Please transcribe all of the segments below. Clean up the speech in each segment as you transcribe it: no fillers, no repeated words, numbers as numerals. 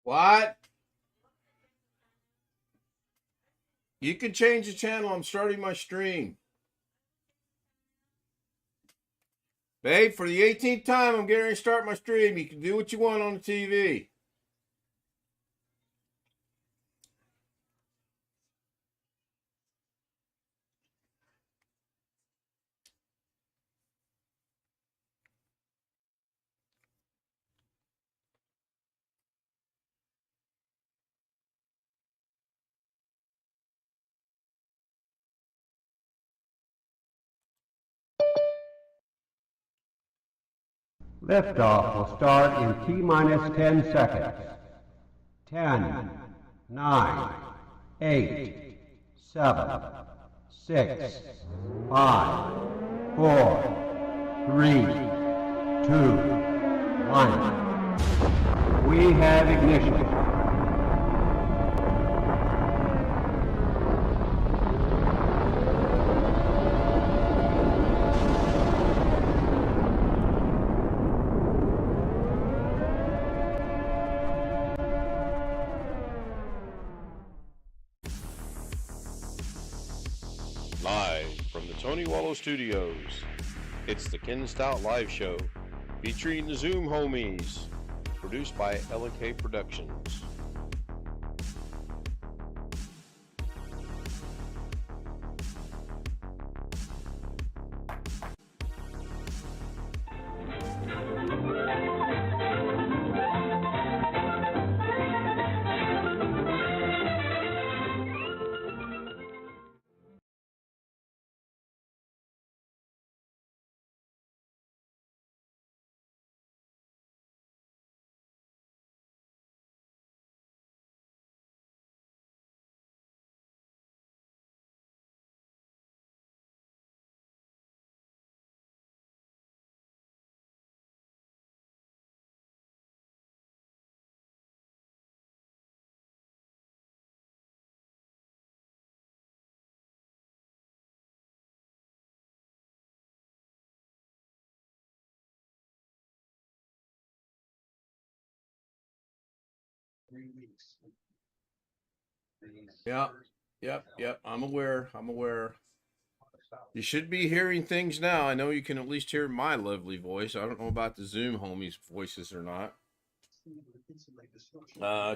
What? You can change the channel. I'm starting my stream. Babe, for the 18th time, I'm getting ready to start my stream. You can do what you want on the TV. Liftoff will start in T-minus 10 seconds. 10, 9, 8, 7, 6, 5, 4, 3, 2, 1. We have ignition. Studios. It's the Ken Stout Live Show featuring the Zoom homies, produced by LK Productions. Yep. I'm aware. You should be hearing things now. I know you can at least hear my lovely voice. I don't know about the Zoom homies' voices or not.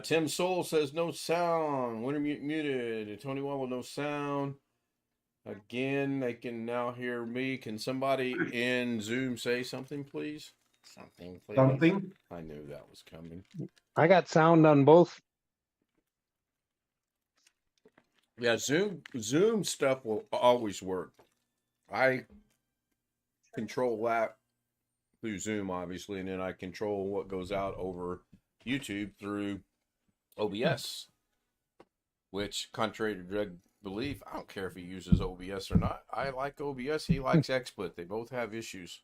Tim Soul says no sound. Winter muted. Tony Wallow, no sound. Again, they can now hear me. Can somebody in Zoom say something, please? Something, please. Something. I knew that was coming. I got sound on both. Yeah, Zoom stuff will always work. I control that through Zoom, obviously, and then I control what goes out over YouTube through OBS, which, contrary to Greg belief, I don't care if he uses OBS or not. I like OBS. He likes XSplit. They both have issues.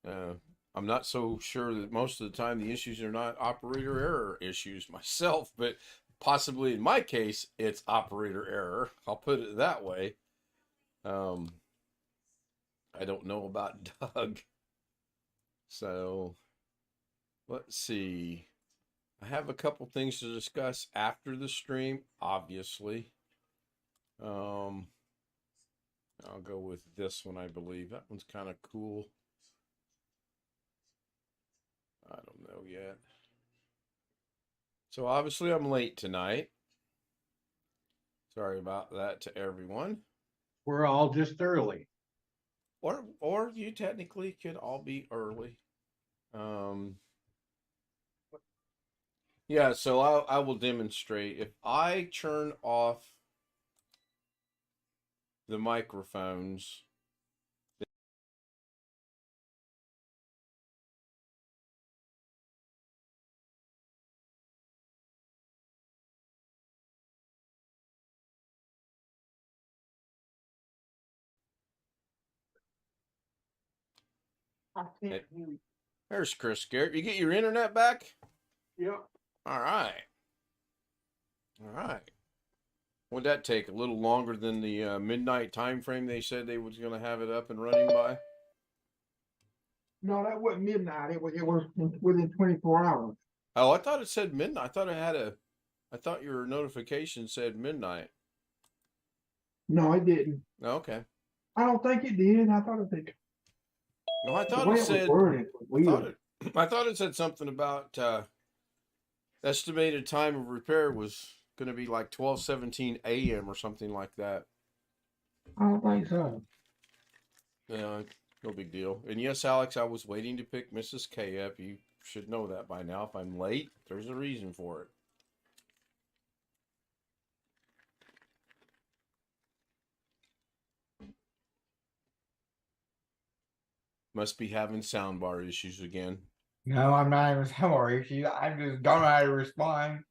I'm not so sure that most of the time the issues are not operator error issues myself, but possibly in my case, it's operator error. I'll put it that way. I don't know about Doug. So, let's see. I have a couple things to discuss after the stream, obviously. I'll go with this one, I believe. That one's kind of cool. I don't know yet. So obviously I'm late tonight. Sorry about that to everyone. We're all just early. Or you technically could all be early. Yeah, so I will demonstrate. If I turn off the microphones, there's Chris Garrett. You get your internet back? Yep. All right. Would that take a little longer than the midnight time frame they said they was going to have it up and running by? No, that wasn't midnight. It was within 24 hours. Oh, I thought it said midnight. I thought your notification said midnight. No, it didn't. Okay. I don't think it did. I thought it did. No, I The thought way it it was said. worded was I thought weird. I thought it said something about estimated time of repair was going to be like 12:17 a.m. or something like that. I don't think so. Yeah, no big deal. And yes, Alex, I was waiting to pick Mrs. K up. You should know that by now. If I'm late, there's a reason for it. Must be having soundbar issues again. No, I'm not even sorry. I just don't know how to respond.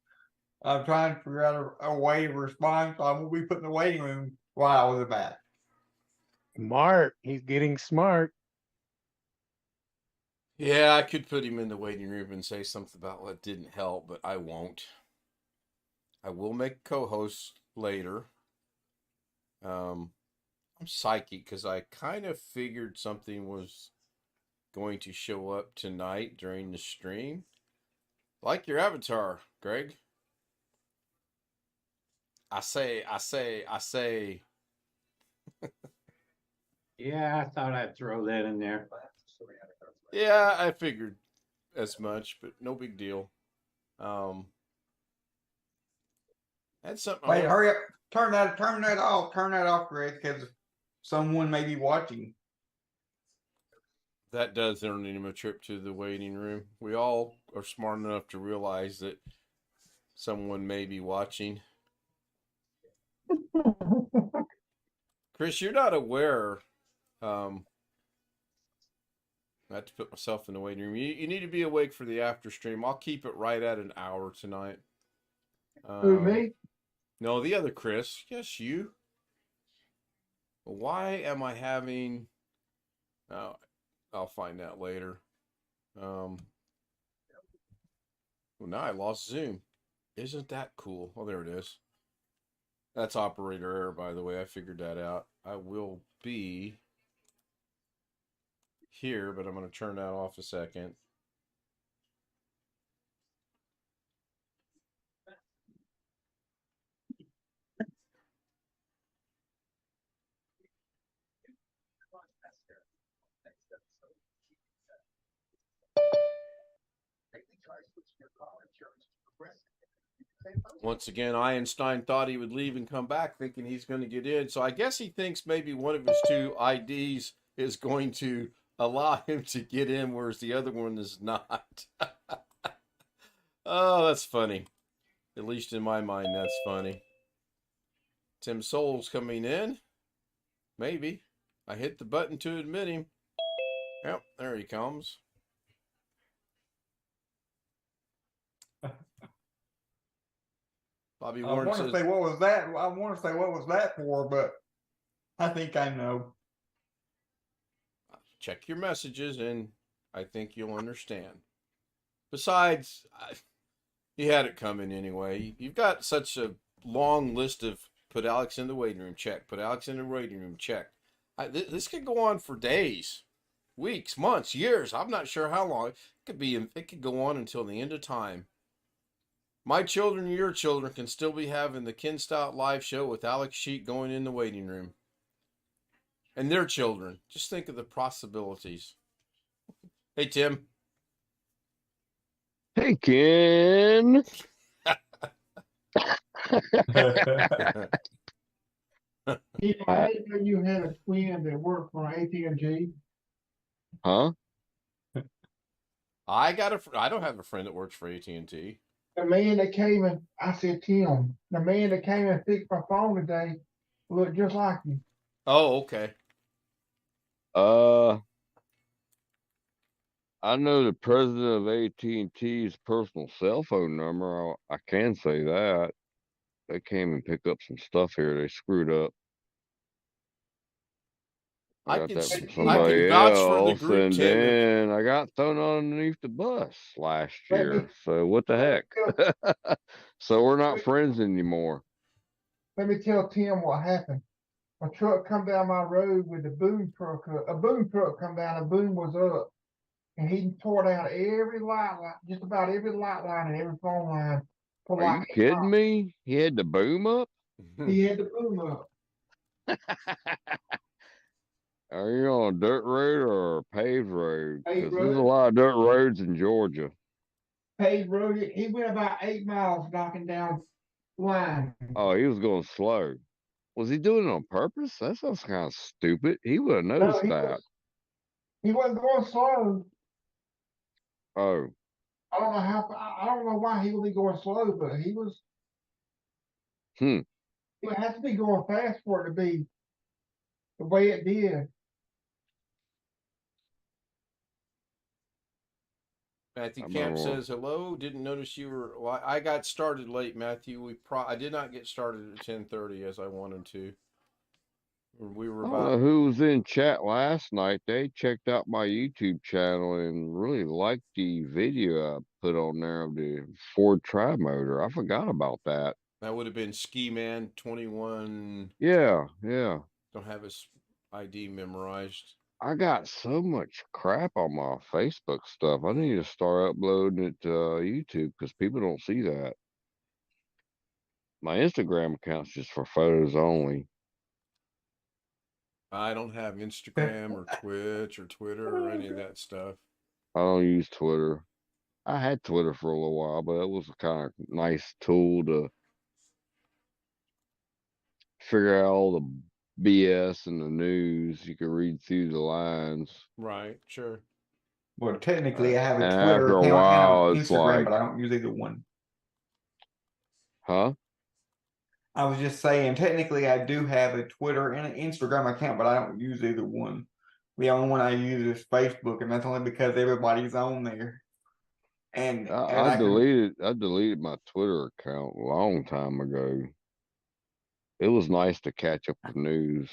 I'm trying to figure out a way to respond, so I won't be put in the waiting room while I was back. Smart. He's getting smart. Yeah, I could put him in the waiting room and say something about what didn't help, but I won't. I will make co-host later. I'm psychic because I kind of figured something was going to show up tonight during the stream. Like your avatar, Greg. I say. Yeah, I thought I'd throw that in there. Yeah, I figured as much, but no big deal. That's something. Wait, hurry up. Turn that off, Greg, because someone may be watching. That does earn him a trip to the waiting room. We all are smart enough to realize that someone may be watching. Chris, you're not aware. I have to put myself in the waiting room. You need to be awake for the after stream. I'll keep it right at an hour tonight. Who, me? No, the other Chris. Yes, you. Why am I having... Oh, I'll find out later. Well, now I lost Zoom. Isn't that cool? Oh, there it is. That's operator error, by the way. I figured that out. I will be here, but I'm going to turn that off a second. Once again, Einstein thought he would leave and come back thinking he's going to get in. So I guess he thinks maybe one of his two IDs is going to allow him to get in, whereas the other one is not. Oh, that's funny. At least in my mind, that's funny. Tim Soul's coming in. Maybe. I hit the button to admit him. Yep, there he comes. Bobby Warren says, say what was that? I want to say what was that for, but I think I know. check your messages and I think you'll understand. Besides, you had it coming anyway. You've got such a long list of put Alex in the waiting room, check. Put Alex in the waiting room, check. This could go on for days, weeks, months, years. I'm not sure how long. It could go on until the end of time. My children and your children can still be having the Ken Stout live show with Alex Cheak going in the waiting room. And their children. Just think of the possibilities. Hey, Tim. Hey, Ken. Yeah, I didn't know you had a twin that worked for AT&T. Huh? I don't have a friend that works for AT&T. The man that came and I said, Tim, the man that came and fixed my phone today looked just like you. Oh, okay. I know the president of AT&T's personal cell phone number. I can say that. They came and picked up some stuff here. They screwed up. I got that from somebody vouch for the else, group, and Tim. then I got thrown underneath the bus last year. So what the heck? So we're not friends anymore. Let me tell Tim what happened. A truck come down my road with a boom truck. A boom truck come down. A boom was up. and he tore down every light line, just about every light line and every phone line for Are you like 8 kidding miles. me? He had the boom up? He had the boom up. Are you on a dirt road or a paved road? Paved Because there's a road. lot of dirt roads in Georgia. Paved road. He went about 8 miles knocking down line. Oh, he was going slow. Was he doing it on purpose? That sounds kind of stupid. He would have No, noticed that. he wasn't going slow. Oh, I don't know I don't know why he would be going slow, but he was. hmm. It would have to be going fast for it to be the way it did. Matthew I Camp remember. says hello. Didn't notice you were. Well, I got started late, Matthew. I did not get started at 10:30 as I wanted to. We were I don't about. know who was in chat last night. They checked out my YouTube channel and really liked the video I put on there of the Ford Tri-Motor. I forgot about that. That would have been Ski Man 21. Yeah. Don't have his ID memorized. I got so much crap on my Facebook stuff. I need to start uploading it to YouTube because people don't see that. My Instagram account's just for photos only. I don't have Instagram or Twitch or Twitter or any of that stuff. I don't use Twitter. I had Twitter for a little while, but it was a kind of nice tool to figure out all the BS in the news. You could read through the lines. Right, sure. Well, technically, I have a And Twitter after a account and while, an it's Instagram, like, but I don't use either one. huh? I was just saying, technically, I do have a Twitter and an Instagram account, but I don't use either one. The only one I use is Facebook, and that's only because everybody's on there. And I I can, deleted my Twitter account a long time ago. It was nice to catch up with the news.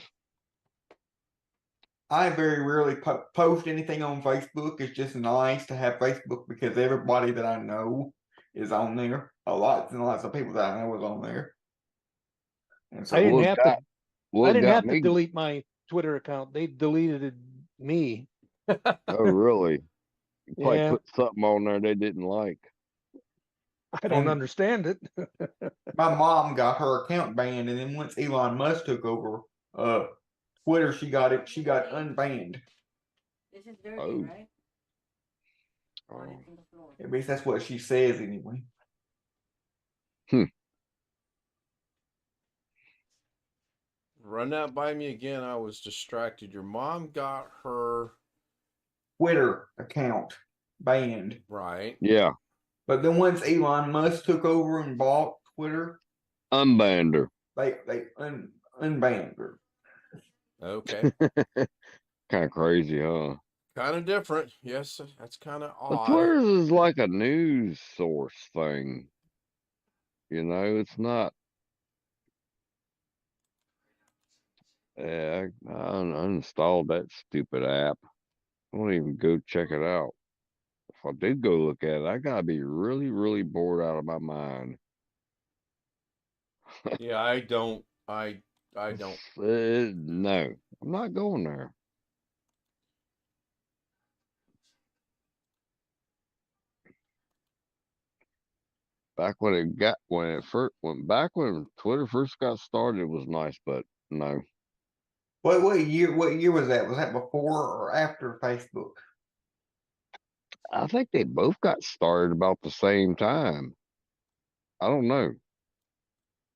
I very rarely post anything on Facebook. It's just nice to have Facebook because everybody that I know is on there. Lots and lots of people that I know is on there. And so I didn't What have got to. what I didn't got have to me? delete my Twitter account. They deleted me. Oh, really? You probably Yeah, put something on there they didn't like. I don't And understand it. my mom got her account banned, and then once Elon Musk took over Twitter, she got unbanned. This is dirty, Oh. right? On it from the floor. At least that's what she says anyway. Run that by me again. I was distracted. Your mom got her Twitter account banned. right. Yeah, But then once Elon Musk took over and bought Twitter, unbanned her. they unbanned her. Okay. Kind of crazy, huh? Kind of different. Yes, that's kind of But odd. Twitter is like a news source thing. You know, it's not. Yeah, I uninstalled that stupid app. I won't even go check it out. If I do go look at it, I gotta be really, really bored out of my mind. Yeah, I don't. I don't. No, I'm not going there. Back when when Twitter first got started, it was nice, but no. What year was that? Was that before or after Facebook? I think they both got started about the same time. I don't know.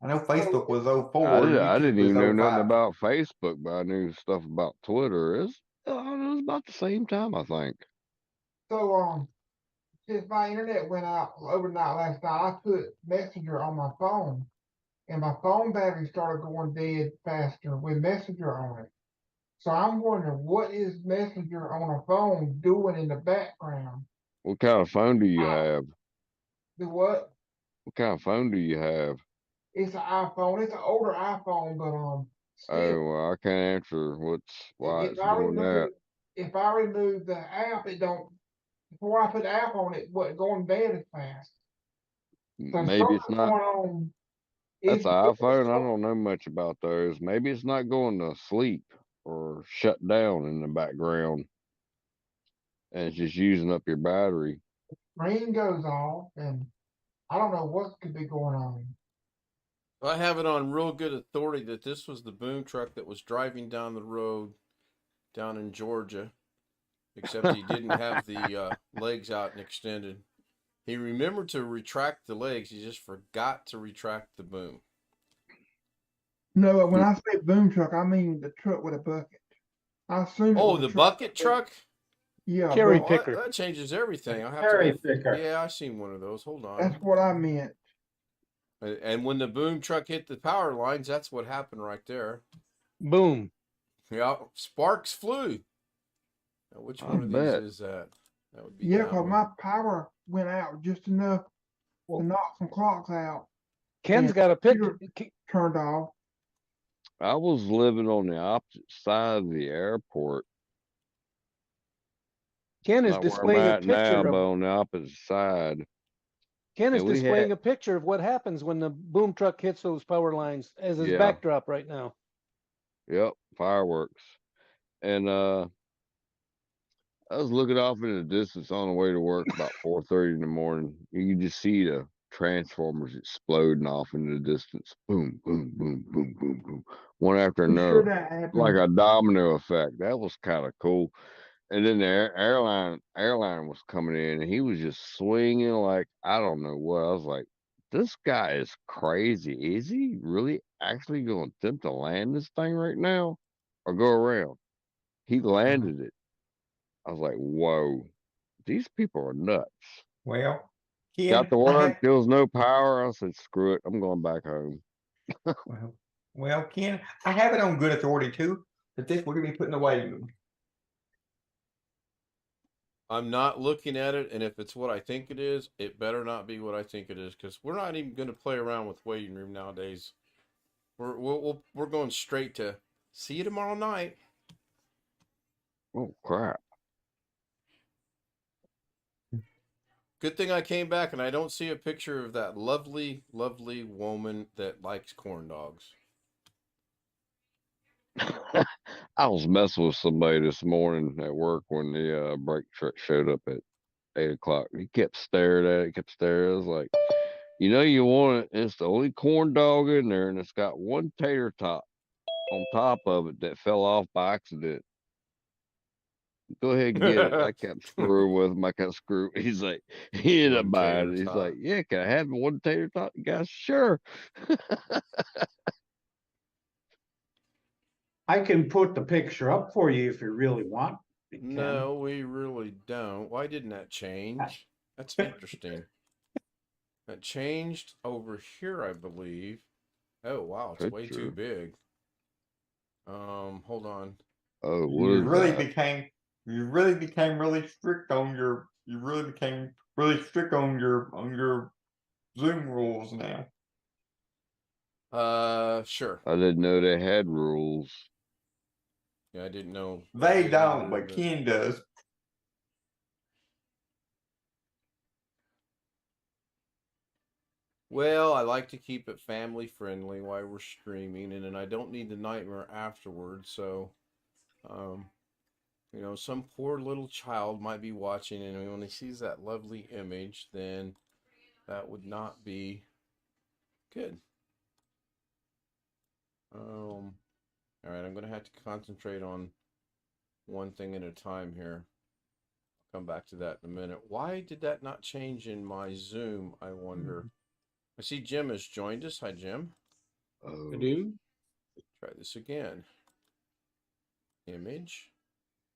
I know Facebook was 04, I YouTube didn't was even know nothing 05. about Facebook, but I knew stuff about Twitter. It was about the same time, I think. So since my internet went out overnight last night, I put Messenger on my phone, and my phone battery started going dead faster with Messenger on it. So I'm wondering, what is Messenger on a phone doing in the background? What kind of phone do you Ah. have? The what? What kind of phone do you have? It's an iPhone. It's an older iPhone, but Oh, still, well, I can't answer why if it's I doing that. remove the app, it don't. Before I put the app on, it wasn't going bad as fast. So Maybe it's something's not. going on. That's It's an iPhone. I don't know much about those. Maybe it's not going to sleep or shut down in the background. and it's just using up your battery. Screen goes off, and I don't know what could be going on. I have it on real good authority that this was the boom truck that was driving down the road down in Georgia, except he didn't have the legs out and extended. He remembered to retract the legs. He just forgot to retract the boom. No, when I say boom truck, I mean the truck with a bucket. I assume it Oh, was a the truck. bucket truck? Yeah, Cherry but picker. That changes everything. I'll have Cherry to go. picker. Yeah, I seen one of those. Hold on. that's what I meant. And when the boom truck hit the power lines, that's what happened right there. Boom. Yeah, sparks flew. Now, which I one of bet. these is that? That would be Yeah, that because one. my power went out just enough to knock some clocks out. Ken's And got a picture. turned off. I was living on the opposite side of the airport. Ken is Not where I'm displaying a at now, picture but of on the opposite side. Ken is And we displaying had, a picture of what happens when the boom truck hits those power lines as his yeah, backdrop right now. yep, fireworks. And I was looking off in the distance on the way to work about 4:30 in the morning. You can just see the transformers exploding off in the distance. Boom, boom, boom, boom, boom, boom. One after I'm sure another. that happened. Like a domino effect. That was kind of cool. And then the airline was coming in, and he was just swinging like I don't know what. I was like, this guy is crazy. Is he really actually going to attempt to land this thing right now, or go around? He landed it. I was like, whoa, these people are nuts. Well, Got Ken, to work. There was no power. I said, screw it. I'm going back home. Ken, I have it on good authority too that this would be put in the waiting room. I'm not looking at it, and if it's what I think it is, it better not be what I think it is, because we're not even going to play around with waiting room nowadays. We're going straight to see you tomorrow night. Oh crap! Good thing I came back and I don't see a picture of that lovely, lovely woman that likes corn dogs. I was messing with somebody this morning at work when the brake truck showed up at 8 o'clock. He kept staring at it, kept staring. I was like, you want it. It's the only corn dog in there, and it's got one tater tot on top of it that fell off by accident. Go ahead and get it. I kept screwing with him. I kept screwing. He's like, he ended up buying it. He's like, yeah, can I have one tater tot? Guys, sure. I can put the picture up for you if you really want. No, we really don't. Why didn't that change? That's interesting. That changed over here, I believe. Oh wow, it's way too big. Hold on. Oh, what You is really that? became really strict on your Zoom rules now. Sure. I didn't know they had rules. Yeah, I didn't know. They don't, either, but Ken does. Well, I like to keep it family friendly while we're streaming, and then I don't need the nightmare afterwards. So, some poor little child might be watching, and when he sees that lovely image, then that would not be good. All right, I'm gonna have to concentrate on one thing at a time here. I'll come back to that in a minute. Why did that not change in my Zoom? I wonder. I see Jim has joined us. Hi, Jim. Oh, Try this again. Image.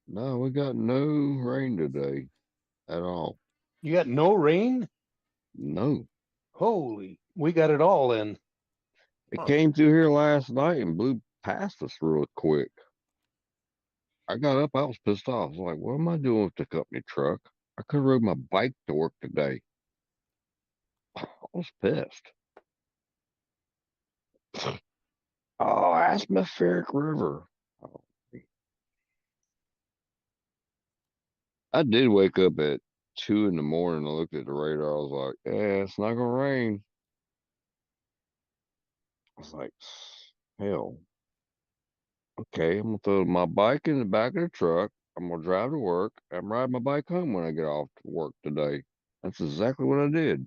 no, we got no rain today at all. You got no rain? No. Holy, we got it all in. It came through here last night and blew past us real quick. I got up, I was pissed off. I was like, what am I doing with the company truck? I could have rode my bike to work today. I was pissed. Oh, atmospheric river. Oh. I did wake up at 2 in the morning. I looked at the radar. I was like, yeah, it's not gonna rain. I was like, hell. Okay, I'm gonna throw my bike in the back of the truck. I'm gonna drive to work. I'm riding my bike home when I get off work today. That's exactly what I did.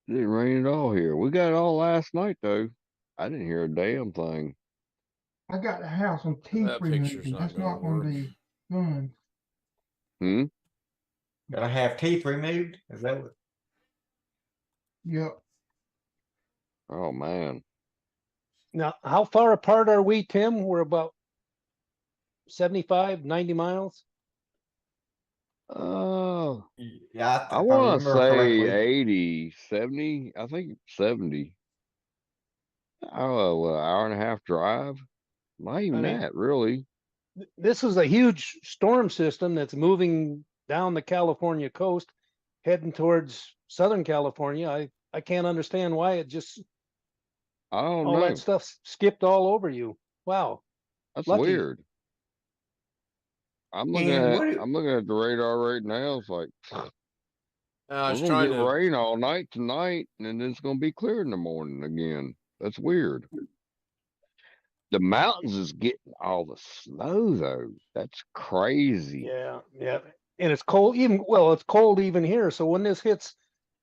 Didn't rain at all here. We got it all last night though. I didn't hear a damn thing. I got the house on teeth That picture's removing. not That's gonna not gonna work. be fun. Hmm. Gotta have teeth removed. Is that what? Yep. Oh man. Now, how far apart are we, Tim? We're about 75, 90 miles. Oh, Yeah, I if I want to remember say correctly. 80, 70. I think 70. Oh, an hour and a half drive. Not even I mean, that, really. this is a huge storm system that's moving down the California coast, heading towards Southern California. I can't understand why it just I don't all that know. stuff skipped all over you. Wow, That's lucky. weird. I'm looking And at what? I'm looking at the radar right now. It's like I we're was gonna trying get to. rain all night tonight, and then it's gonna be clear in the morning again. That's weird. The mountains is getting all the snow though. That's crazy. Yeah, yeah. And it's cold it's cold even here. So when this hits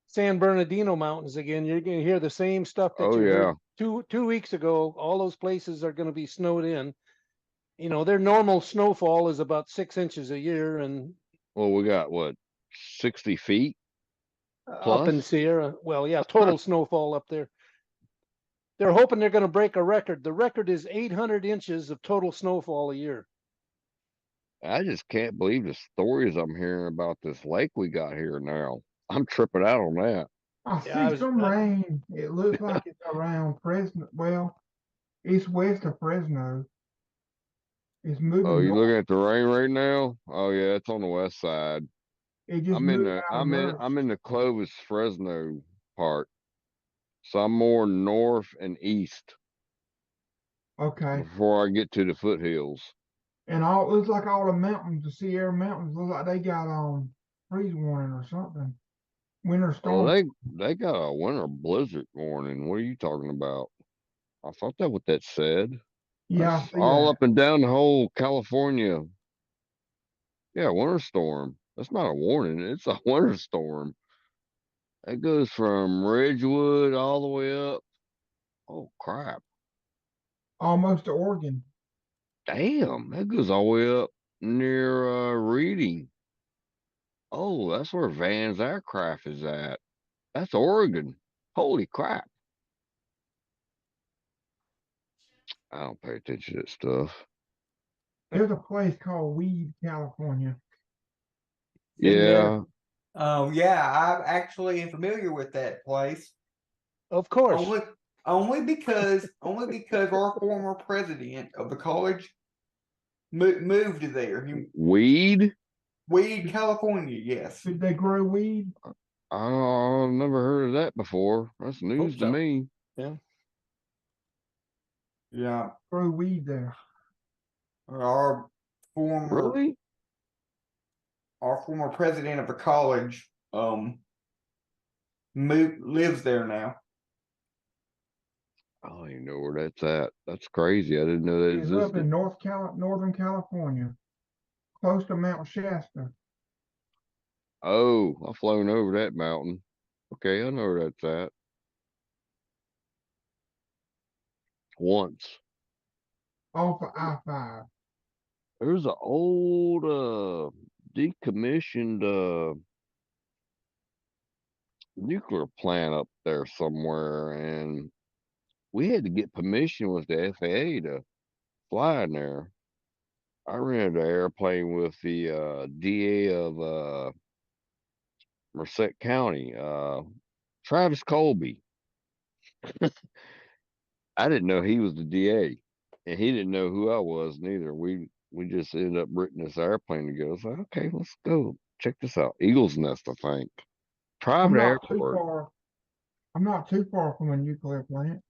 San Bernardino Mountains again, you're gonna hear the same stuff that Oh you yeah. heard two weeks ago. All those places are gonna be snowed in. You know, their normal snowfall is about 6 inches a year, and Well, we got what 60 feet up in plus. Sierra, well, yeah, total snowfall up there. They're hoping they're going to break a record. The record is 800 inches of total snowfall a year. I just can't believe the stories I'm hearing about this lake we got here now. I'm tripping out on that. I Yeah, see some rain. It looks like it's around Fresno. Well, it's west of Fresno. It's Oh, moving you north. looking at the rain right now? Oh yeah, it's on the west side. It just moved out of I'm Merch. in the Clovis Fresno part. So I'm more north and east Okay. before I get to the foothills. And all looks like all the mountains, the Sierra Mountains, look like they got freeze warning or something. Winter Oh, storm. they got a winter blizzard warning. What are you talking about? I thought that what that said. Yeah, I That's see all that. up and down the whole California. Yeah, winter storm. That's not a warning. It's a winter storm. It goes from Ridgewood all the way up. Oh crap. Almost to Oregon. Damn, that goes all the way up near Reading. Oh, that's where Van's aircraft is at. That's Oregon. Holy crap. I don't pay attention to that stuff. There's a place called Weed, California. Been there. Yeah. Yeah, I'm actually familiar with that place. Of course. Only because our former president of the college moved there. Weed? Weed, California. Yes. Did they grow weed? I've never heard of that before. That's news to so. me. Yeah. Yeah. Grow weed there. Our former Really? president of the college lives there now. I don't even know where that's at. That's crazy. I didn't know that It's up existed. in Northern California, close to Mount Shasta. Oh, I've flown over that mountain. Okay, I know where that's at. Once. Off of I-5. There's an old decommissioned nuclear plant up there somewhere, and we had to get permission with the FAA to fly in there. I rented an airplane with the DA of Merced County, Travis Colby. I didn't know he was the DA, and he didn't know who I was neither. We just ended up renting this airplane together. I was like, okay, let's go check this out. Eagles Nest, I think. I'm Private not too airport. far. I'm not too far from a nuclear plant.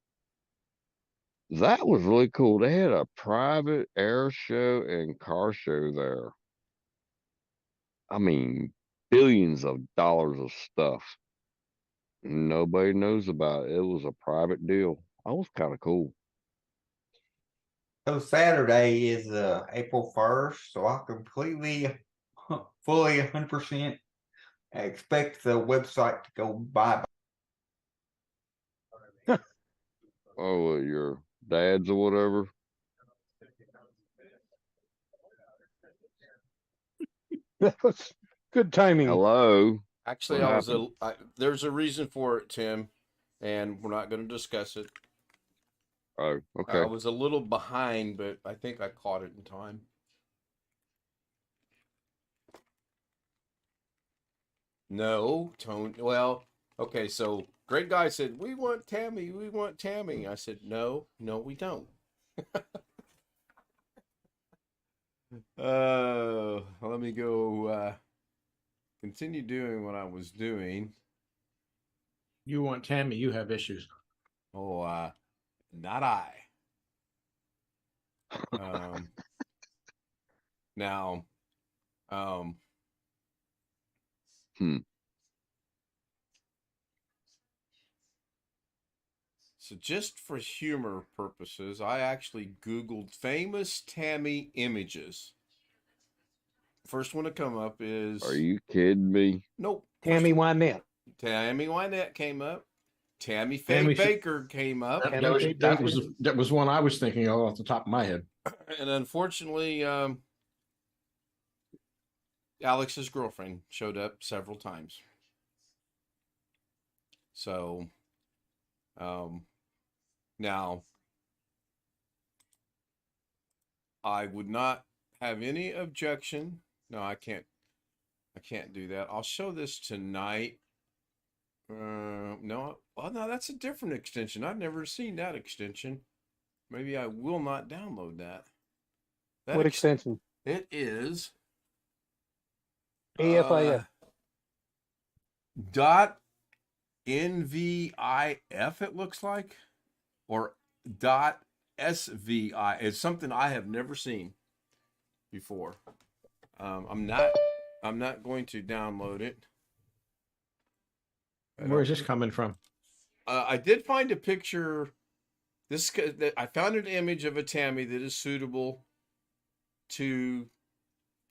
That was really cool. They had a private air show and car show there. I mean, billions of dollars of stuff. Nobody knows about it. It was a private deal. That was kind of cool. So Saturday is April 1st, so I completely, fully 100% expect the website to go bye. Oh, your dad's or whatever. That was good timing. Hello. Actually, What I was happened? there's a reason for it, Tim, and we're not going to discuss it. Oh, I okay. was a little behind, but I think I caught it in time. No, Tony. Well, okay, so great guy said, "We want Tammy. We want Tammy." I said, "No, no, we don't." Let me go continue doing what I was doing. You want Tammy, you have issues. Oh, not I. Um, now, Hmm. so just for humor purposes, I actually Googled famous Tammy images. First one to come up is Are you kidding me? nope. Tammy Wynette. Tammy Wynette came up. Tammy Faye Tammy Faye- Baker came up. Tammy Faye Baker. That was one I was thinking of off the top of my head. And unfortunately, Alex's girlfriend showed up several times. So, now I would not have any objection. No, I can't do that. I'll show this tonight. No, oh no, that's a different extension. I've never seen that extension. Maybe I will not download that. What extension? It is AFIF. dot NVIF, it looks like, or dot SVI. It's something I have never seen before. I'm not going to download it. Where is this coming from? I did find a picture. I found an image of a Tammy that is suitable to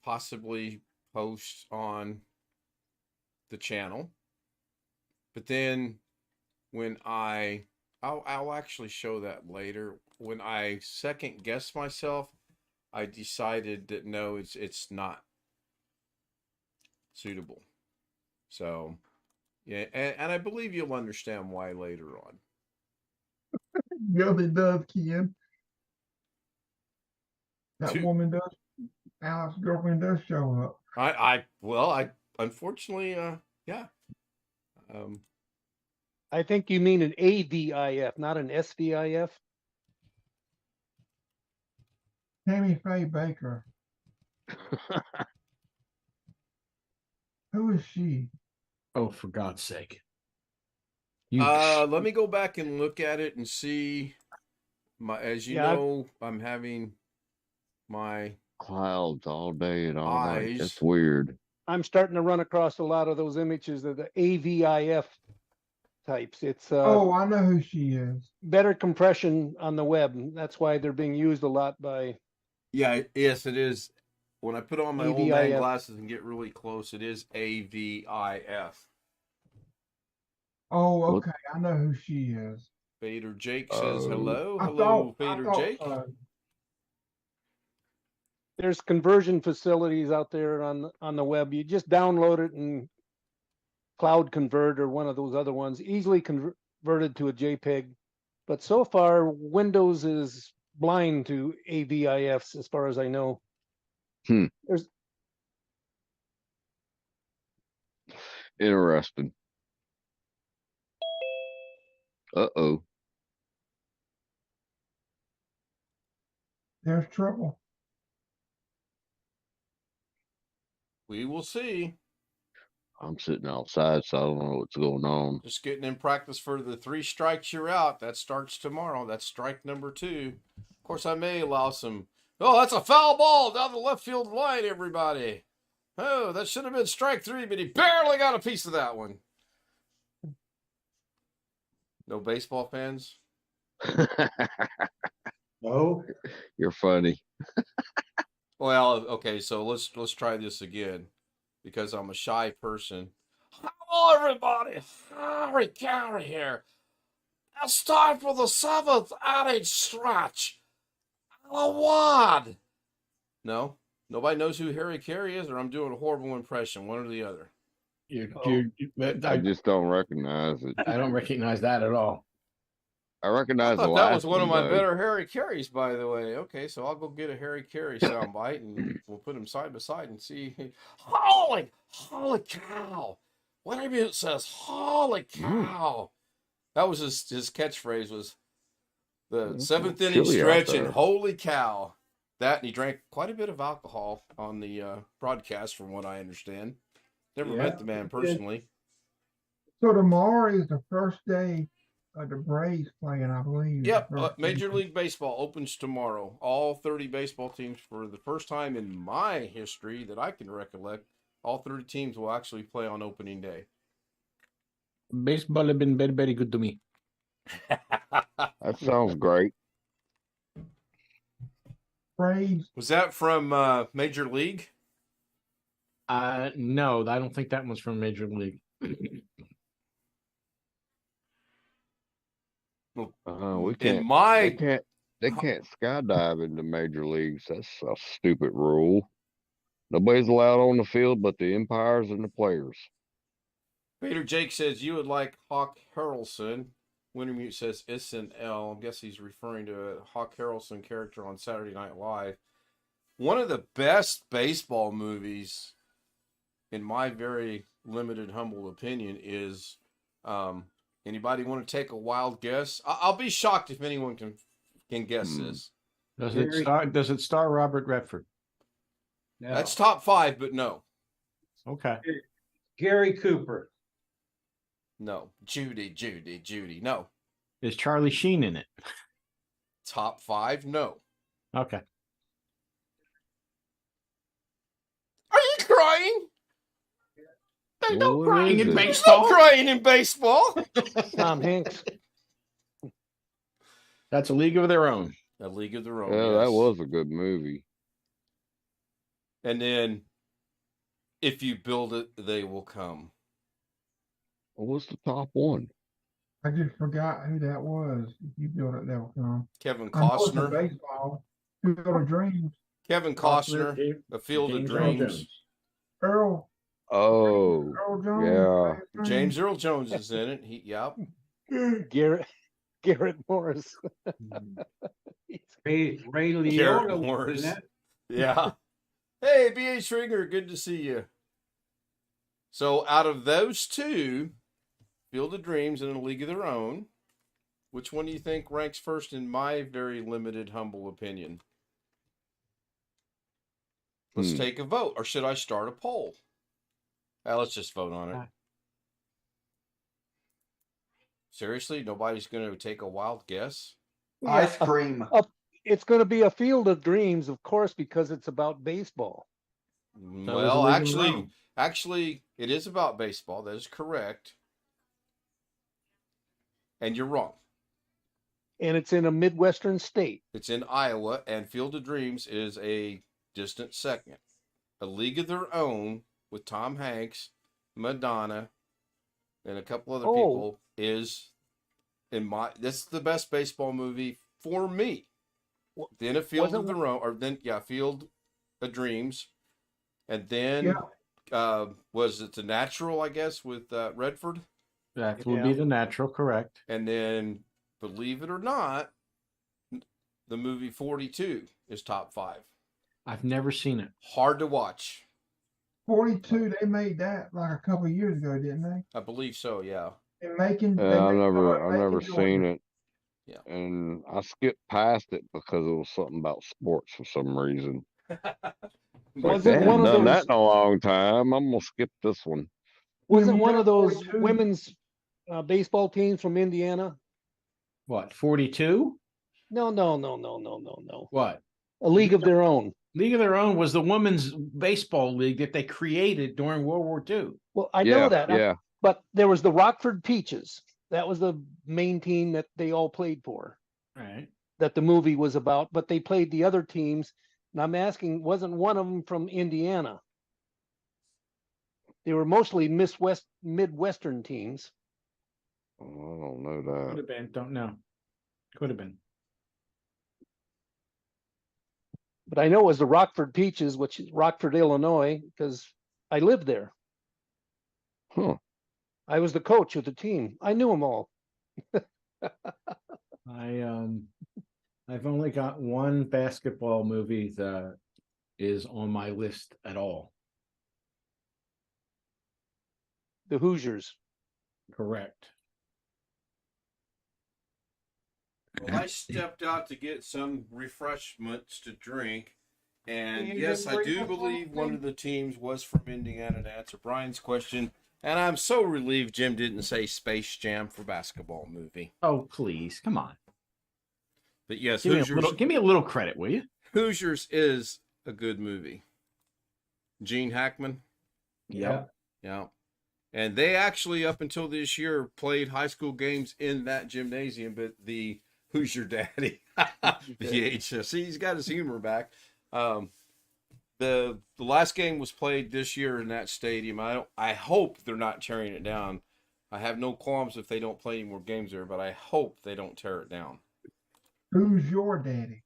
possibly post on the channel. But then when I'll actually show that later. When I second guessed myself, I decided that no, it's not suitable. So yeah, and I believe you'll understand why later on. Yes, it does, Ken. That Two- woman does. Alex's girlfriend does show up. I unfortunately, yeah. I think you mean an AVIF, not an SVIF. Tammy Faye Baker. Who is she? Oh, for God's sake. Let me go back and look at it and see. As you Yeah, know, I'm having my Clouds all day and all night. eyes. That's weird. I'm starting to run across a lot of those images of the AVIF types. It's Oh, I know who she is. better compression on the web. That's why they're being used a lot by Yeah, yes, it is. When I put on my old man AVIF. glasses and get really close, it is AVIF. Oh, What? okay. I know who she is. Fader Jake says hello. I Hello, thought Fader Jake. so. There's conversion facilities out there on the web. You just download it and Cloud Convert or one of those other ones, easily converted to a JPEG. But so far, Windows is blind to AVIFs, as far as I know. Hmm. There's Interesting. Uh-oh. There's trouble. We will see. I'm sitting outside, so I don't know what's going on. Just getting in practice for the 3 strikes you're out. That starts tomorrow. That's strike number 2. Of course, I may allow some. Oh, that's a foul ball down the left field line, everybody. Oh, that should have been strike 3, but he barely got a piece of that one. No baseball fans? No, You're funny. Well, okay, so let's try this again because I'm a shy person. Hello, everybody. Harry Carey here. It's time for the 7th inning stretch. The one. No, nobody knows who Harry Carey is, or I'm doing a horrible impression, one or the other. I just don't recognize it. I don't recognize that at all. I I recognize the thought that was last one of my though. better Harry Careys, by the way. Okay, so I'll go get a Harry Carey soundbite and we'll put them side by side and see. Holy cow! Whatever it says, holy cow! That was his catchphrase was the 7th inning chilly out stretch there. and holy cow! That and he drank quite a bit of alcohol on the broadcast, from what I understand. Never met the man personally. So tomorrow is the first day of the Braves playing, I believe. Yep, The first Major day. League Baseball opens tomorrow. All 30 baseball teams, for the first time in my history that I can recollect, all 30 teams will actually play on opening day. Baseball have been very, very good to me. That sounds great. Braves. Was that from Major League? No, I don't think that one's from Major League. We can't. In my They can't skydive in the major leagues. That's a stupid rule. Nobody's allowed on the field but the umpires and the players. Peter Jake says you would like Hawk Harrelson. Wintermute says SNL. I guess he's referring to a Hawk Harrelson character on Saturday Night Live. One of the best baseball movies, in my very limited, humble opinion, is anybody want to take a wild guess? I'll be shocked if anyone can guess this. Does it star Robert Redford? No. That's top 5, but no. Okay. Gary Cooper. No. Judy. No. Is Charlie Sheen in it? Top 5, no. Okay. Are you crying? There's no What crying is in it? There's baseball. no crying in baseball. Tom Hanks. That's a league of their own. A League of Their Own. Yeah, yes. that was a good movie. And then, if you build it, they will come. What was the top one? I just forgot who that was. If you build it, they'll come. Kevin I know it's a Costner. baseball. Field of Dreams. Kevin Costner. A Field of James Earl Dreams. Jones. Earl. Oh, Earl Jones. yeah. James Earl Jones is in it. Yep. Garrett Morris. Ray Garrett Liotta. Morris. wasn't it? Yeah. Hey, B.H. Ringer, good to see you. So, out of those two, Field of Dreams and A League of Their Own, which one do you think ranks first in my very limited, humble opinion? Let's take a vote, or should I start a poll? Let's just vote on it. Seriously, nobody's going to take a wild guess? Ice cream. It's going to be a Field of Dreams, of course, because it's about baseball. Well, actually, it is about baseball. That is correct. And you're wrong. And it's in a Midwestern state. It's in Iowa, and Field of Dreams is a distant second. A League of Their Own with Tom Hanks, Madonna, and a couple other people is this is the best baseball movie for me. Then A Field of Their Own, or then Field of Dreams, and then was it The Natural? I guess with Redford. That would be The Natural, correct? And then, believe it or not, the movie 42 is top 5. I've never seen it. Hard to watch. 42, they made that like a couple of years ago, didn't they? I believe so, yeah. And making. I've never seen it. Yeah. And I skipped past it because it was something about sports for some reason. Was They it haven't one of done those? that in a long time. I'm gonna skip this one. Was it Yeah, one of those 42. women's baseball teams from Indiana? What, 42? No. What? A League of Their Own. League of Their Own was the women's baseball league that they created during World War II. Well, I know that. Yeah. But there was the Rockford Peaches. That was the main team that they all played for. Right. that the movie was about, but they played the other teams. And I'm asking, wasn't one of them from Indiana? They were mostly Midwestern teams. Oh, I don't know Could that. have been. Don't know. Could have been. But I know it was the Rockford Peaches, which is Rockford, Illinois, because I lived there. Huh. I was the coach of the team. I knew them all. I've only got one basketball movie that is on my list at all. The Hoosiers. Correct. Well, I stepped out to get some refreshments to drink. And You yes, didn't I bring do no believe one coffee? of the teams was from Indiana to answer Brian's question. And I'm so relieved Jim didn't say Space Jam for basketball movie. Oh, please, come on. But yes, Give Hoosiers, me a little credit, will you? Hoosiers is a good movie. Gene Hackman. Yeah. Yeah. And they actually, up until this year, played high school games in that gymnasium, but the Who's Your Daddy? VHS. See, he's got his humor back. The last game was played this year in that stadium. I hope they're not tearing it down. I have no qualms if they don't play any more games there, but I hope they don't tear it down. Who's your daddy?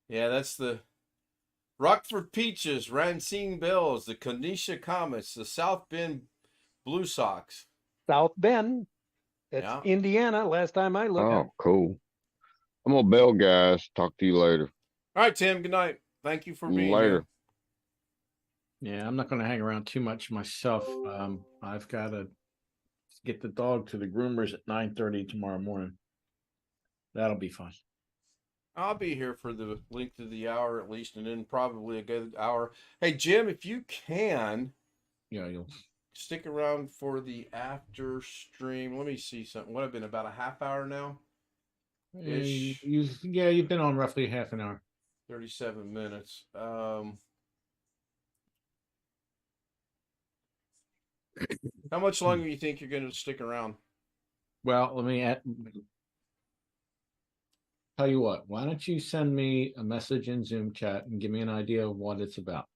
Yeah, that's the Rockford Peaches, Racine Bells, the Kenosha Comets, the South Bend Blue Sox. South Bend. That's Yeah. Indiana. Last time I looked. Oh, cool. I'm gonna bail, guys. Talk to you later. All right, Tim. Good night. Thank you for being Later. here. Yeah, I'm not going to hang around too much myself. I've got to get the dog to the groomers at 9:30 tomorrow morning. That'll be fun. I'll be here for the length of the hour at least, and then probably a good hour. Hey, Jim, if you can, Yeah, you'll. stick around for the after stream. Let me see something. What have been about a half hour now? Ish. You've been on roughly half an hour. 37 minutes. How much longer do you think you're going to stick around? Well, let me tell you what. Why don't you send me a message in Zoom chat and give me an idea of what it's about?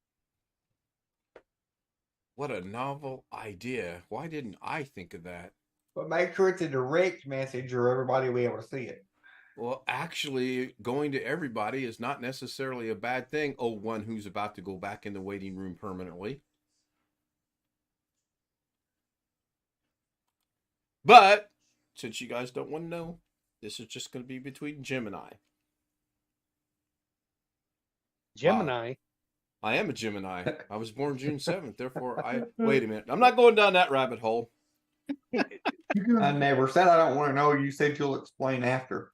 What a novel idea. Why didn't I think of that? But make sure it's a direct message or everybody will be able to see it. Well, actually, going to everybody is not necessarily a bad thing. Oh, one who's about to go back in the waiting room permanently. But since you guys don't want to know, this is just going to be between Jim and I. Gemini. I am a Gemini. I was born June 7th. Therefore, wait a minute. I'm not going down that rabbit hole. I never said I don't want to know. You said you'll explain after.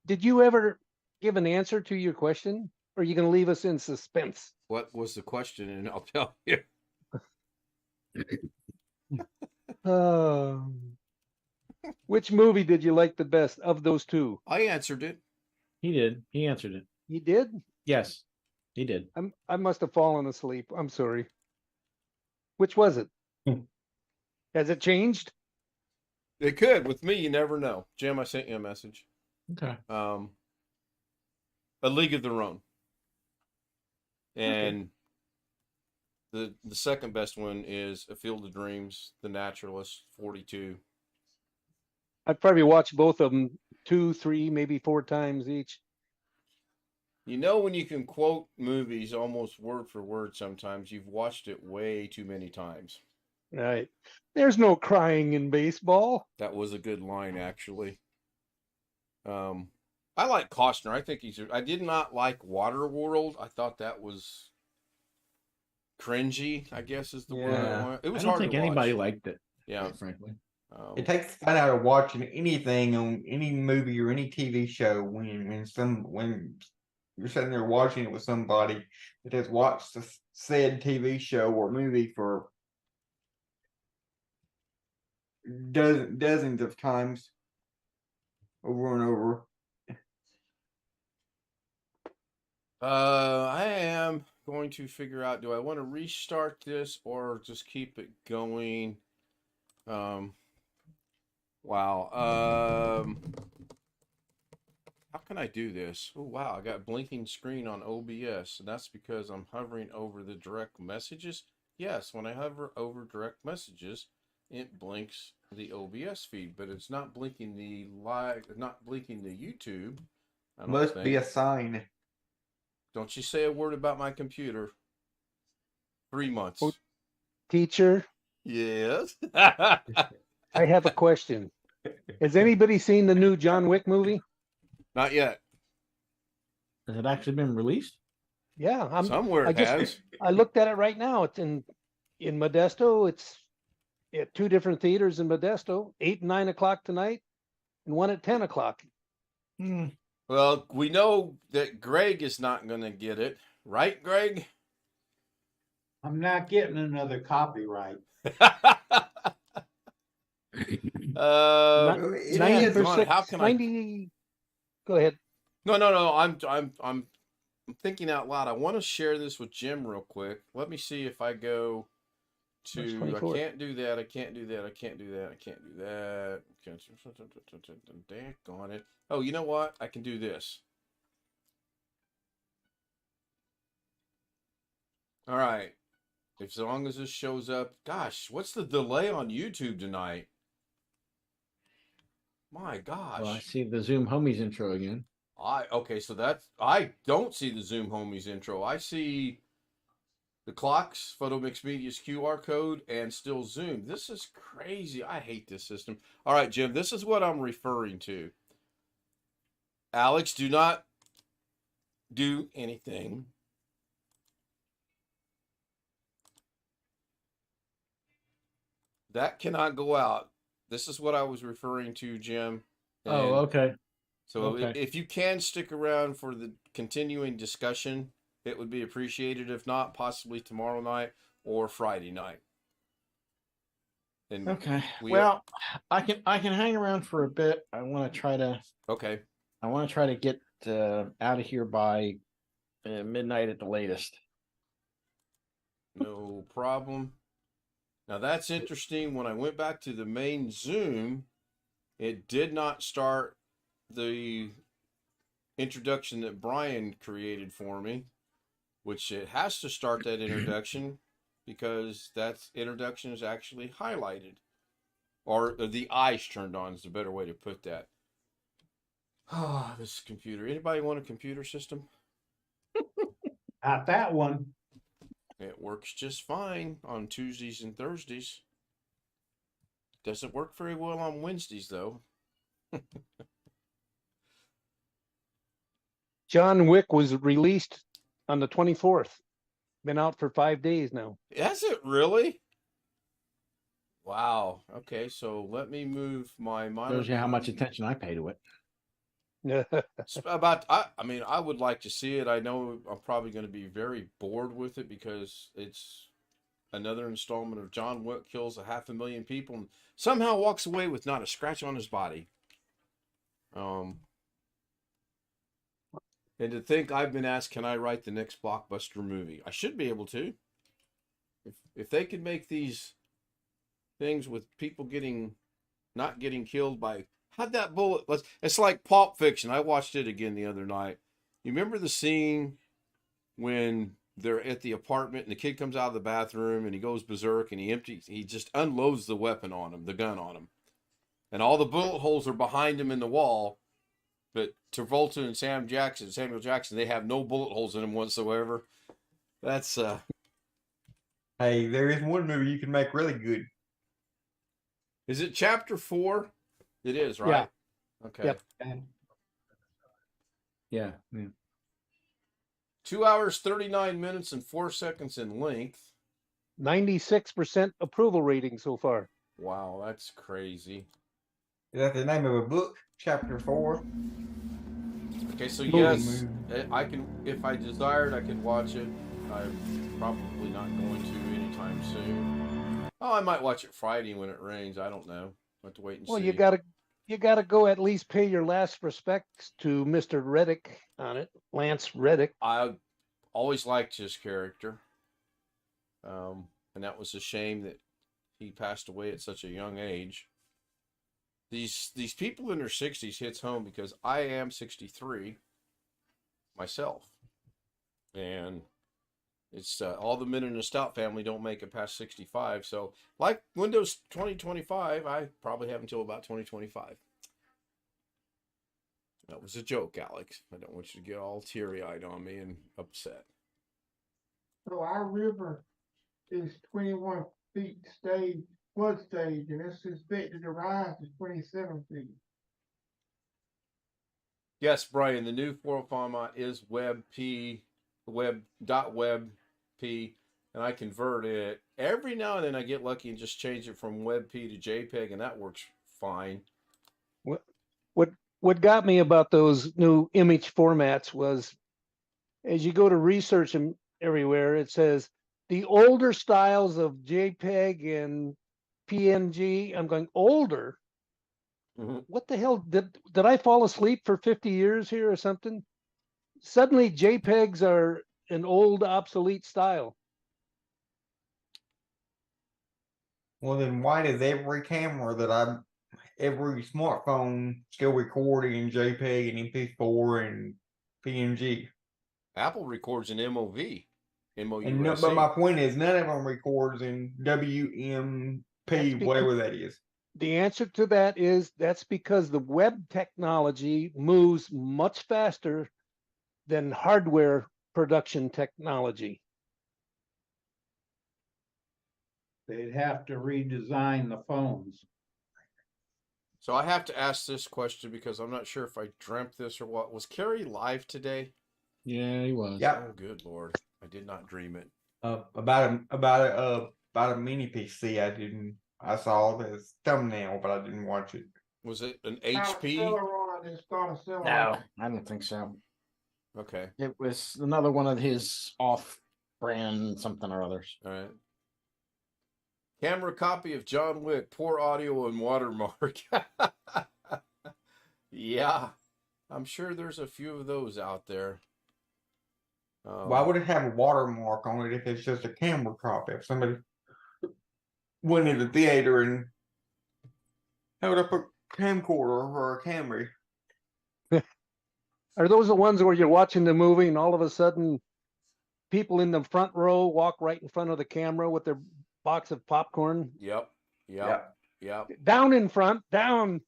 Did you ever give an answer to your question? Or are you going to leave us in suspense? What was the question? And I'll tell you. Which movie did you like the best of those two? I answered it. He did. He answered it. You did? Yes, he did. I must have fallen asleep. I'm sorry. Which was it? Has it changed? It could. With me, you never know. Jim, I sent you a message. Okay. A League of Their Own. And the second best one is A Field of Dreams, The Naturalist, 42. I'd probably watch both of them 2, 3, maybe 4 times each. You know, when you can quote movies almost word for word sometimes, you've watched it way too many times. Right. There's no crying in baseball. That was a good line, actually. I like Costner. I think I did not like Waterworld. I thought that was cringy, I guess is the word I want. It was I don't hard think to watch. anybody liked it. Yeah. Quite frankly. It takes the fun out of watching anything on any movie or any TV show when you're sitting there watching it with somebody that has watched the said TV show or movie for dozens of times over and over. I am going to figure out, do I want to restart this or just keep it going? Wow. How can I do this? Oh, wow. I got blinking screen on OBS, and that's because I'm hovering over the direct messages. Yes, when I hover over direct messages, it blinks the OBS feed, but it's not blinking the not blinking the YouTube. I don't Must be think. a sign. Don't you say a word about my computer. 3 months. Oh. Teacher, Yes. I have a question. Has anybody seen the new John Wick movie? Not yet. Has it actually been released? Yeah, Somewhere it has. I looked at it right now. It's in Modesto. It's at 2 different theaters in Modesto, 8 and 9 o'clock tonight, and one at 10 o'clock. Hmm. Well, we know that Greg is not going to get it. Right, Greg? I'm not getting another copyright. It is. 90%. How can I? 90. Go ahead. No. I'm thinking out loud. I want to share this with Jim real quick. Let me see if I go to. March 24th. I can't do that. I can't do that. I can't do that. I can't do that. Daggone it. Oh, you know what? I can do this. All right. As long as this shows up. Gosh, what's the delay on YouTube tonight? My gosh. Well, I see the Zoom Homies intro again. Okay, so that's I don't see the Zoom Homies intro. I see the clocks, Photo Mix Media's QR code, and still Zoom. This is crazy. I hate this system. All right, Jim, this is what I'm referring to. Alex, do not do anything. That cannot go out. This is what I was referring to, Jim. Oh, okay. So Okay. if you can stick around for the continuing discussion, it would be appreciated. If not, possibly tomorrow night or Friday night. And Okay. Well, I can hang around for a bit. I want to try to get out of here by midnight at the latest. No problem. Now that's interesting. When I went back to the main Zoom, it did not start the introduction that Brian created for me, which it has to start that introduction because that introduction is actually highlighted, or the eyes turned on is a better way to put that. Ah, this computer. Anybody want a computer system? Not that one. It works just fine on Tuesdays and Thursdays. Doesn't work very well on Wednesdays, though. John Wick was released on the 24th. Been out for 5 days now. Is it really? Wow. Okay, so let me move my monitor. Shows you how much attention I pay to it. I would like to see it. I know I'm probably going to be very bored with it because it's another installment of John Wick kills 500,000 people and somehow walks away with not a scratch on his body. And to think I've been asked, can I write the next blockbuster movie? I should be able to. If they could make these things with people not getting killed by, how'd that bullet, it's like Pulp Fiction. I watched it again the other night. You remember the scene when they're at the apartment and the kid comes out of the bathroom and he goes berserk and he just unloads the weapon on him, the gun on him. And all the bullet holes are behind him in the wall. But Travolta and Samuel Jackson, they have no bullet holes in them whatsoever. That's Hey, there is one movie you can make really good. Is it chapter 4? It is, right? Yeah. Okay. Yep. Yeah. 2 hours, 39 minutes, and 4 seconds in length. 96% approval rating so far. Wow, that's crazy. Is that the name of a book? Chapter 4? Okay, so yes, I can, if I desired, I could watch it. I'm probably not going to anytime soon. Oh, I might watch it Friday when it rains. I don't know. I'll have to wait and see. Well, you gotta go at least pay your last respects to Mr. Reddick on it, Lance Reddick. I always liked his character. And that was a shame that he passed away at such a young age. these people in their 60s hits home because I am 63 myself, and it's all the men in the Stout family don't make it past 65. So, like Windows 2025, I probably have until about 2025. That was a joke, Alex. I don't want you to get all teary-eyed on me and upset. So our river is 21 feet stage, flood stage, and it's expected to rise to 27 feet. Yes, Brian, the new floral format is WebP, web.webp, and I convert it. Every now and then I get lucky and just change it from WebP to JPEG, and that works fine. What got me about those new image formats was, as you go to research them everywhere, it says the older styles of JPEG and PNG. I'm going, older? Mhm. What the hell? Did I fall asleep for 50 years here or something? Suddenly JPEGs are an old, obsolete style. Well, then why does every smartphone still recording in JPEG and MP4 and PNG? Apple records in MOV. And no, but my point is, none of them records in WMP, whatever that is. The answer to that is that's because the web technology moves much faster than hardware production technology. They'd have to redesign the phones. So I have to ask this question because I'm not sure if I dreamt this or what. Was Kerry live today? Yeah, he was. Yeah. Oh, good Lord. I did not dream it. About a mini PC. I saw the thumbnail, but I didn't watch it. Was it an Got a HP? Celeron, it's got a Celeron. No, I don't think so. Okay. It was another one of his off-brand something or others. All right. Camera copy of John Wick, poor audio and watermark. Yeah, I'm sure there's a few of those out there. Why would it have a watermark on it if it's just a camera copy? If somebody went in the theater and held up a camcorder or a Camry. Are those the ones where you're watching the movie and all of a sudden people in the front row walk right in front of the camera with their box of popcorn? Yep. Down in front, down.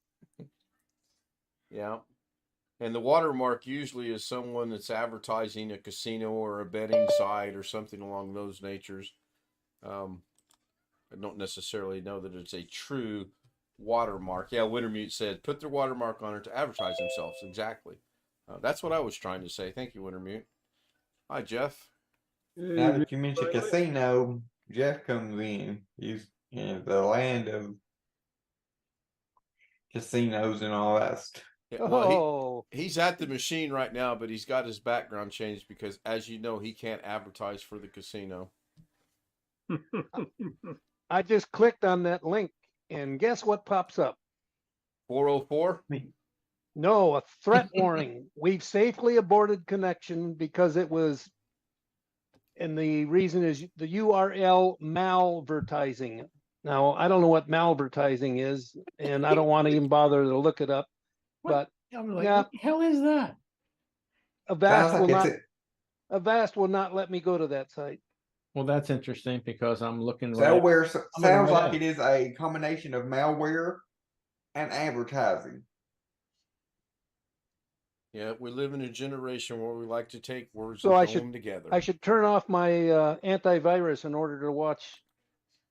Yeah. And the watermark usually is someone that's advertising a casino or a betting site or something along those natures. I don't necessarily know that it's a true watermark. Yeah, Wintermute said, put their watermark on it to advertise themselves. Exactly. That's what I was trying to say. Thank you, Wintermute. Hi, Jeff. Now that you mentioned casino, Jeff comes in. He's in the land of casinos and all that stuff. Yeah, well, he's at the machine right now, but he's got his background changed because, as you know, he can't advertise for the casino. I just clicked on that link, and guess what pops up? 404? No, a threat warning. We've safely aborted connection because it was, and the reason is the URL malvertising. Now, I don't know what malvertising is, and I don't want to even bother to look it up. But like, yeah, what the hell is that? Avast will not let me go to that site. Well, that's interesting because I'm looking. Sounds like it is a combination of malware and advertising. Yeah, we live in a generation where we like to take words So and throw them together. I should turn off my antivirus in order to watch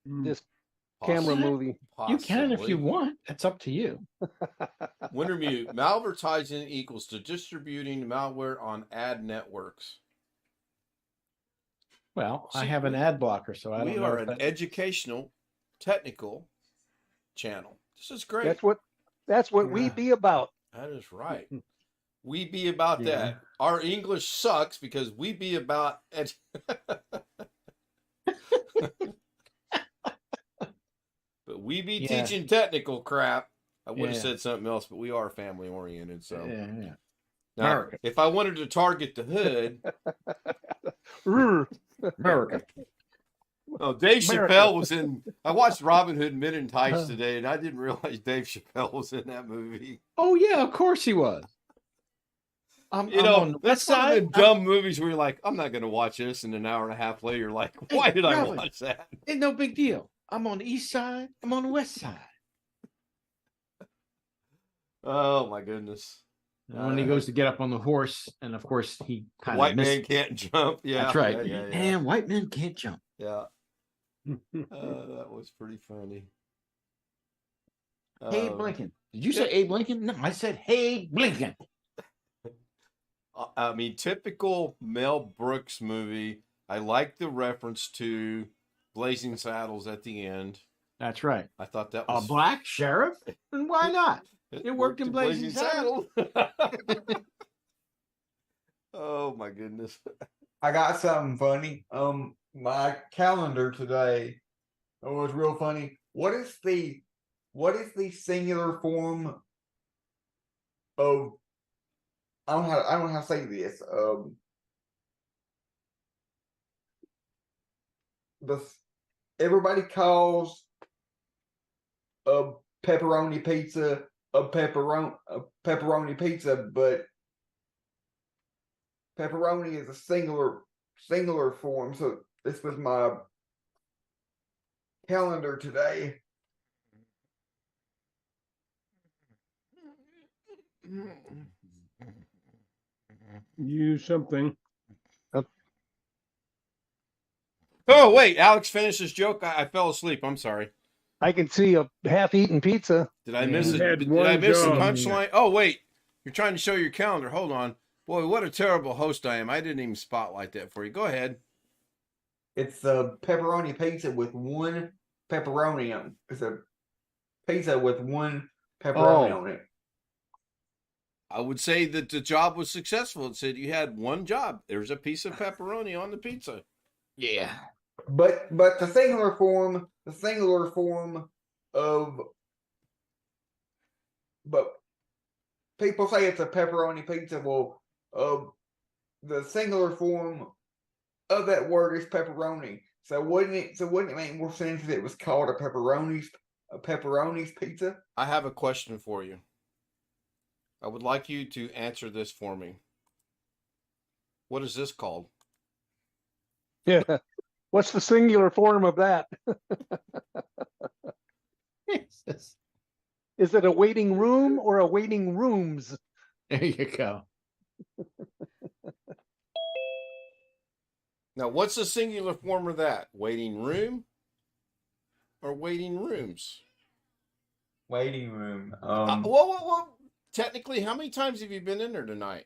this camera movie. You can if you want. It's up to you. Wintermute, malvertising equals to distributing malware on ad networks. Well, I have an ad blocker, so I don't know. We are an educational, technical channel. This is great. That's what we be about. That is right. We be about that. Our English sucks because we be about but we be teaching technical crap. I would have said something else, but we are family oriented. So now, if I wanted to target the hood, America. Oh, Dave America. Chappelle was in. I watched Robin Hood Men in Tights today, and I didn't realize Dave Chappelle was in that movie. Oh yeah, of course he was. I'm You know, on the that's west one of side. the dumb movies where you're like, I'm not going to watch this, and an hour and a half later, you're like, why Hey, did I Robin. watch that? Ain't no big deal. I'm on the east side. I'm on the west side. Oh my goodness! And when he goes to get up on the horse, and of course he kind of White man can't jump. Yeah, That's right. Yeah. And white men can't jump. Yeah. That was pretty funny. Hey, Blinken. Did you say Abe Lincoln? No, I said, hey, Blinken. I mean, typical Mel Brooks movie. I like the reference to Blazing Saddles at the end. That's right. I thought that A was black sheriff? And why not? It worked in Blazing Saddles. Oh my goodness. I got something funny. My calendar today was real funny. What is the singular form of I don't know how to say this. Everybody calls a pepperoni pizza a pepperoni pizza, but pepperoni is a singular form. So this was my calendar today. Use something. Oh wait, Alex finished his joke. I fell asleep. I'm sorry. I can see a half-eaten pizza. Did I miss it? had Did one I miss the job. punchline? Oh wait, you're trying to show your calendar. Hold on. Boy, what a terrible host I am. I didn't even spotlight that for you. Go ahead. It's a pepperoni pizza with one pepperoni on it. It's a pizza with one pepperoni on it. I would say that the job was successful. It said you had one job. There's a piece of pepperoni on the pizza. Yeah. But the singular form of but people say it's a pepperoni pizza. Well, the singular form of that word is pepperoni. So wouldn't it make more sense if it was called a pepperoni's pizza? I have a question for you. I would like you to answer this for me. What is this called? Yeah. What's the singular form of that? Is it a waiting room or a waiting rooms? There you go. Now, what's the singular form of that? Waiting room or waiting rooms? Waiting room. Well. Technically, how many times have you been in there tonight?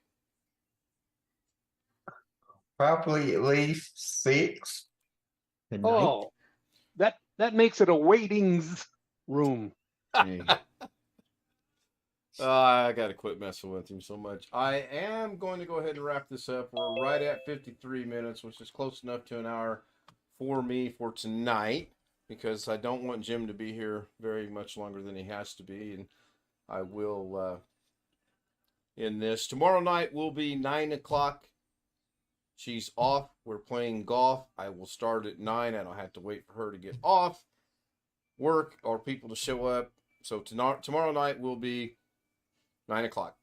Probably at least 6. Oh, that makes it a waitings room. I got to quit messing with him so much. I am going to go ahead and wrap this up. We're right at 53 minutes, which is close enough to an hour for me for tonight, because I don't want Jim to be here very much longer than he has to be, and I will end this. Tomorrow night will be 9 o'clock. She's off. We're playing golf. I will start at 9. I don't have to wait for her to get off work or people to show up. So tomorrow night will be 9 o'clock.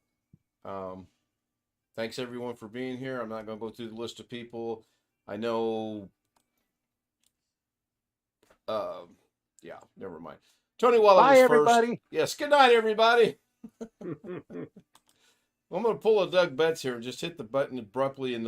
Thanks everyone for being here. I'm not going to go through the list of people. I know. Yeah, never mind. Tony Waller was Bye, first. everybody. Yes, good night, everybody. I'm going to pull a Doug Betts here and just hit the button abruptly in the